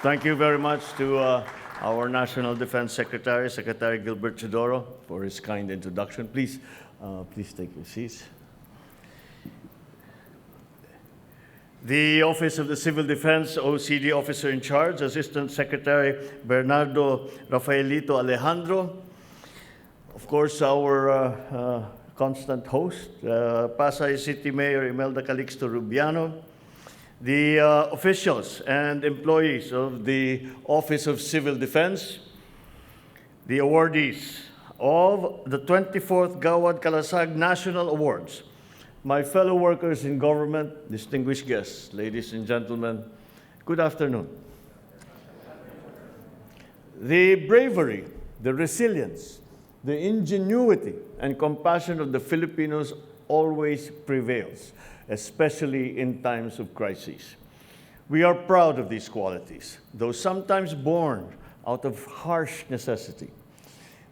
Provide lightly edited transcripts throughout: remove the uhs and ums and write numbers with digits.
Thank you very much to our National Defense Secretary, Secretary Gilbert Chodoro, for his kind introduction. Please take your seats. The Office of the Civil Defense OCD Officer in Charge, Assistant Secretary Bernardo Rafaelito Alejandro. Of course, our constant host, Pasay City Mayor Imelda Calixto Rubiano. The officials and employees of the Office of Civil Defense, the awardees of the 24th Gawad Kalasag National Awards, my fellow workers in government, distinguished guests, ladies and gentlemen, good afternoon. The bravery, the resilience, the ingenuity, and compassion of the Filipinos always prevails, especially in times of crises. We are proud of these qualities, though sometimes born out of harsh necessity.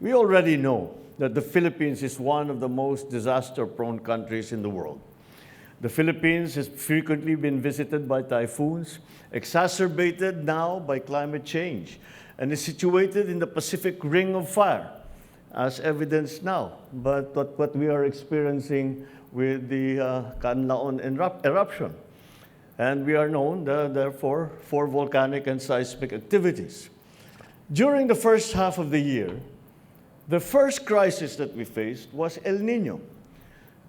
We already know that the Philippines is one of the most disaster-prone countries in the world. The Philippines has frequently been visited by typhoons, exacerbated now by climate change, and is situated in the Pacific Ring of Fire, as evidenced now. But what we are experiencing with the Canlaon eruption. And we are known, therefore, for volcanic and seismic activities. During the first half of the year, the first crisis that we faced was El Nino,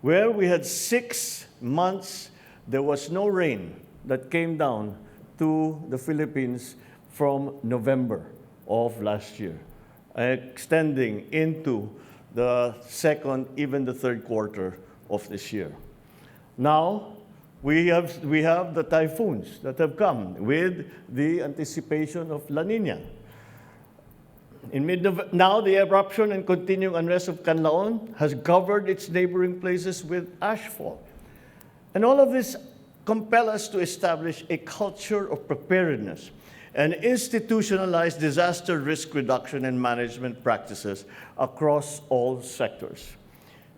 where we had 6 months, there was no rain that came down to the Philippines from November of last year, extending into the second, even the third quarter of this year. Now, we have the typhoons that have come with the anticipation of La Nina. Now, the eruption and continuing unrest of Canlaon has covered its neighboring places with ashfall. And all of this compel us to establish a culture of preparedness and institutionalize disaster risk reduction and management practices across all sectors.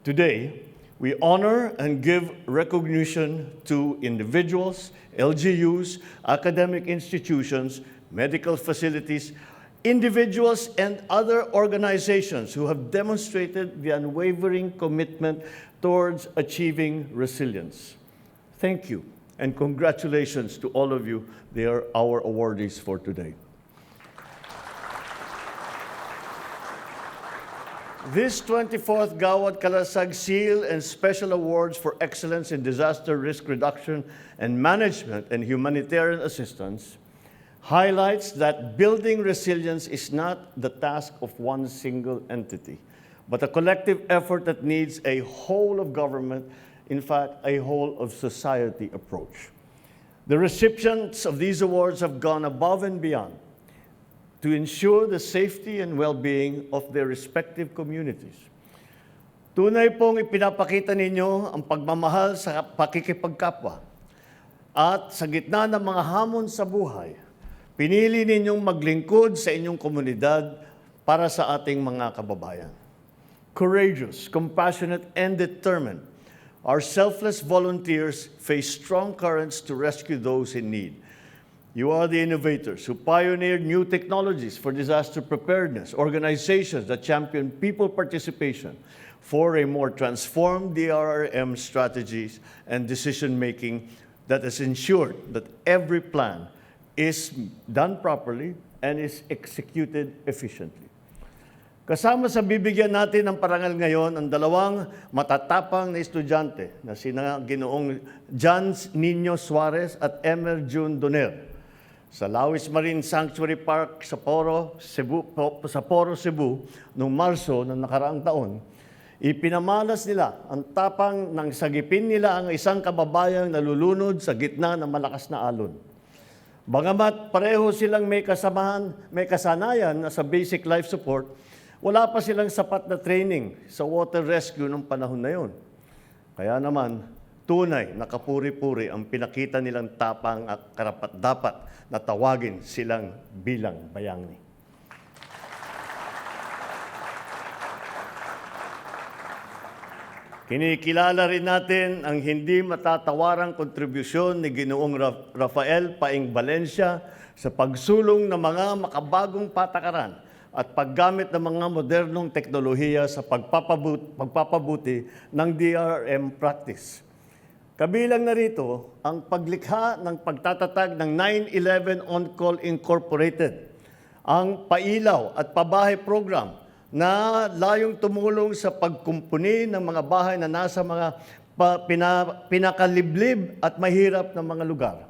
Today, we honor and give recognition to individuals, LGUs, academic institutions, medical facilities, individuals and other organizations who have demonstrated the unwavering commitment towards achieving resilience. Thank you and congratulations to all of you. They are our awardees for today. This 24th Gawad Kalasag Seal and Special Awards for Excellence in Disaster Risk Reduction and Management and Humanitarian Assistance highlights that building resilience is not the task of one single entity, but a collective effort that needs a whole of government, in fact, a whole of society approach. The recipients of these awards have gone above and beyond to ensure the safety and well-being of their respective communities. Tunay pong ipinapakita ninyo ang pagmamahal sa pakikipagkapwa. At sa gitna ng mga hamon sa buhay, pinili ninyong maglingkod sa inyong komunidad para sa ating mga kababayan. Courageous, compassionate, and determined, our selfless volunteers face strong currents to rescue those in need. You are the innovators who pioneered new technologies for disaster preparedness, organizations that champion people participation for a more transformed DRRM strategies and decision-making that has ensured that every plan is done properly and is executed efficiently. Kasama sa bibigyan natin ng parangal ngayon ang dalawang matatapang na estudyante na sina Ginoong John Nino Suarez at Emer June Doner sa Lawis Marine Sanctuary Park sa Poro, Cebu, noong Marso ng nakaraang taon. Ipinamalas nila ang tapang ng sagipin nila ang isang kababayang nalulunod sa gitna ng malakas na alon. Bagamat pareho silang may kasanayan na sa basic life support, wala pa silang sapat na training sa water rescue ng panahon na yon. Kaya naman, tunay na kapuri-puri ang pinakita nilang tapang at karapat-dapat na tawagin silang bilang bayani. Kinikilala rin natin ang hindi matatawarang kontribusyon ni Ginoong Rafael Paing Valencia sa pagsulong ng mga makabagong patakaran at paggamit ng mga modernong teknolohiya sa pagpapabuti ng DRRM practice. Kabilang na rito ang paglikha ng pagtatatag ng 9/11 On-Call Incorporated, ang pailaw at pabahay program na layong tumulong sa pagkumpuni ng mga bahay na nasa mga pinakaliblib at mahirap na mga lugar.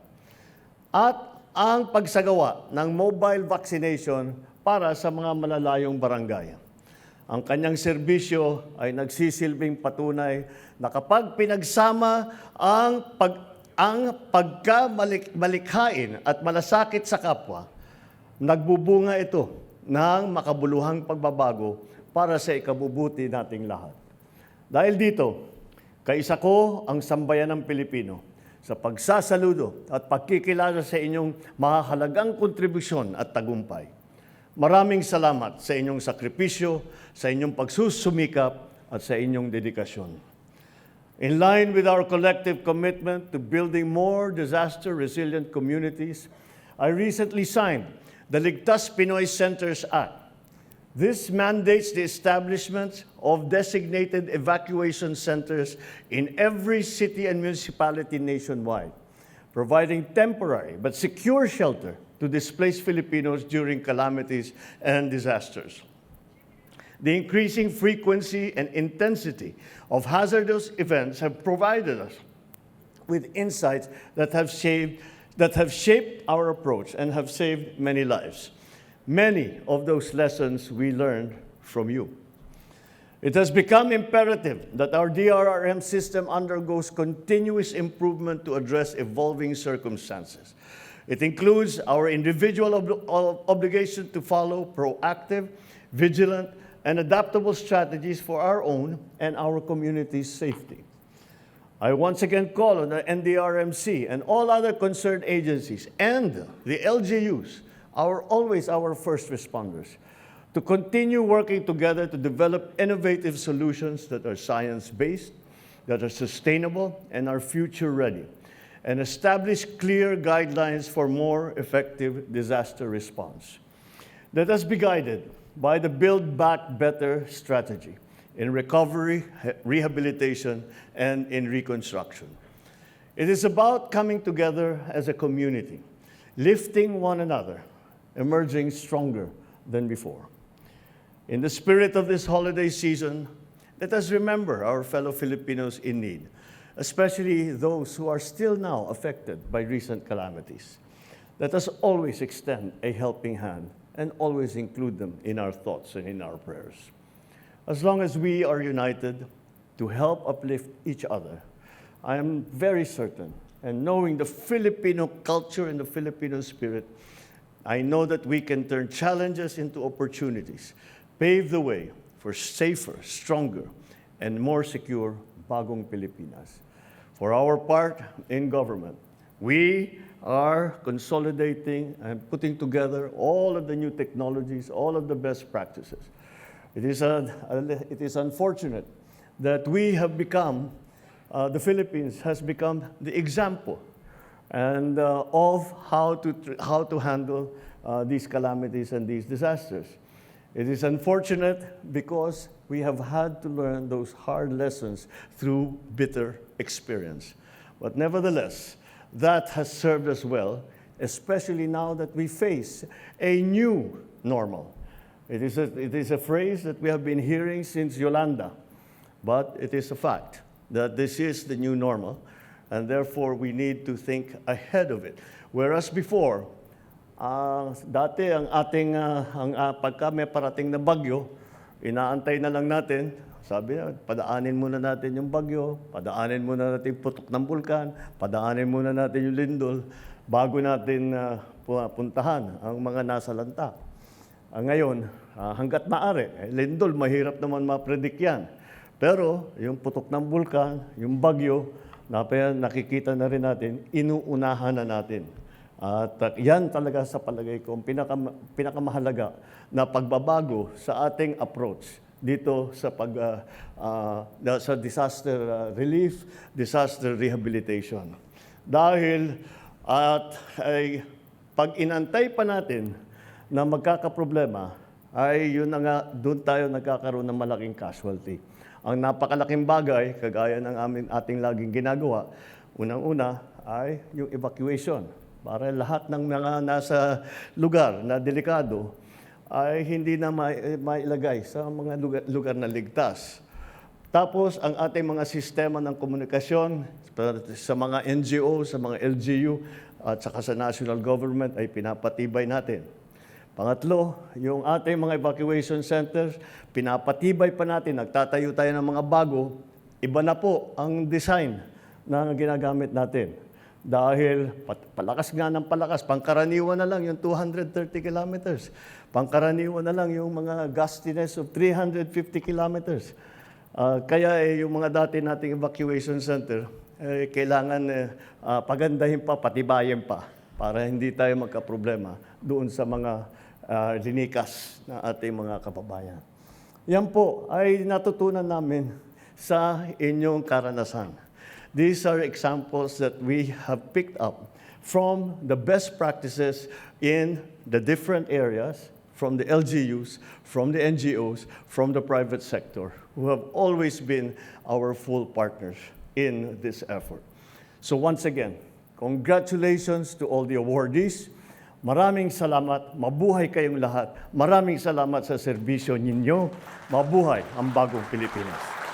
At ang pagsagawa ng mobile vaccination para sa mga malalayong barangay. Ang kanyang serbisyo ay nagsisilbing patunay na kapag pinagsama ang pagkamalikhain at malasakit sa kapwa, nagbubunga ito ng makabuluhang pagbabago para sa ikabubuti nating lahat. Dahil dito, kaisa ko ang sambayan ng Pilipino sa pagsasaludo at pagkikilala sa inyong mahalagang kontribusyon at tagumpay. Maraming salamat sa inyong sakripisyo, sa inyong pagsusumikap at sa inyong dedikasyon. In line with our collective commitment to building more disaster-resilient communities, I recently signed the Ligtas Pinoy Centers Act. This mandates the establishment of designated evacuation centers in every city and municipality nationwide, providing temporary but secure shelter to displaced Filipinos during calamities and disasters. The increasing frequency and intensity of hazardous events have provided us with insights that have shaped our approach and have saved many lives. Many of those lessons we learned from you. It has become imperative that our DRRM system undergoes continuous improvement to address evolving circumstances. It includes our individual obligation to follow proactive, vigilant, and adaptable strategies for our own and our community's safety. I once again call on the NDRMC and all other concerned agencies and the LGUs, always our first responders, to continue working together to develop innovative solutions that are science-based, that are sustainable, and are future-ready, and establish clear guidelines for more effective disaster response. Let us be guided by the Build Back Better strategy in recovery, rehabilitation, and in reconstruction. It is about coming together as a community, lifting one another, emerging stronger than before. In the spirit of this holiday season, let us remember our fellow Filipinos in need, especially those who are still now affected by recent calamities. Let us always extend a helping hand and always include them in our thoughts and in our prayers. As long as we are united to help uplift each other, I am very certain, and knowing the Filipino culture and the Filipino spirit, I know that we can turn challenges into opportunities, pave the way for safer, stronger, and more secure bagong Pilipinas. For our part in government, we are consolidating and putting together all of the new technologies, all of the best practices. It is unfortunate that we have become, the Philippines has become the example and of how to handle these calamities and these disasters. It is unfortunate because we have had to learn those hard lessons through bitter experience. But nevertheless, that has served us well, especially now that we face a new normal. It is a phrase that we have been hearing since Yolanda, but it is a fact that this is the new normal, and therefore we need to think ahead of it. Whereas before, dati ang ating pagka may parating na bagyo, inaantay na lang natin, sabi na, padaanin muna natin yung bagyo, padaanin muna natin yung putok ng bulkan, padaanin muna natin yung lindol, bago natin puntahan ang mga nasa lanta. Ngayon, hanggat maaari, lindol, mahirap naman ma-predict yan. Pero yung putok ng bulkan, yung bagyo, nakikita na rin natin, inuunahan na natin. At yan talaga sa palagay ko, pinakamahalaga na pagbabago sa ating approach dito sa sa disaster relief, disaster rehabilitation. Dahil pag inantay pa natin na magkakaproblema, ay yun na nga, doon tayo nagkakaroon ng malaking casualty. Ang napakalaking bagay, kagaya ng ating laging ginagawa, unang-una ay yung evacuation. Para lahat ng mga nasa lugar na delikado ay hindi na mailagay sa mga lugar na ligtas. Tapos, ang ating mga sistema ng komunikasyon sa mga NGO, sa mga LGU, at saka sa national government ay pinapatibay natin. Pangatlo, yung ating mga evacuation centers, pinapatibay pa natin, nagtatayo tayo ng mga bago, iba na po ang design na ginagamit natin. Dahil palakas nga ng palakas, pangkaraniwan na lang yung 230 kilometers. Pangkaraniwan na lang yung mga gustiness of 350 kilometers. Kaya yung mga dati nating evacuation center, kailangan pagandahin pa, patibayin pa, para hindi tayo magkaproblema doon sa mga linikas na ating mga kababayan. Yan po ay natutunan namin sa inyong karanasan. These are examples that we have picked up from the best practices in the different areas, from the LGUs, from the NGOs, from the private sector, who have always been our full partners in this effort. So once again, congratulations to all the awardees. Maraming salamat. Mabuhay kayong lahat. Maraming salamat sa serbisyo ninyo. Mabuhay ang bagong Pilipinas.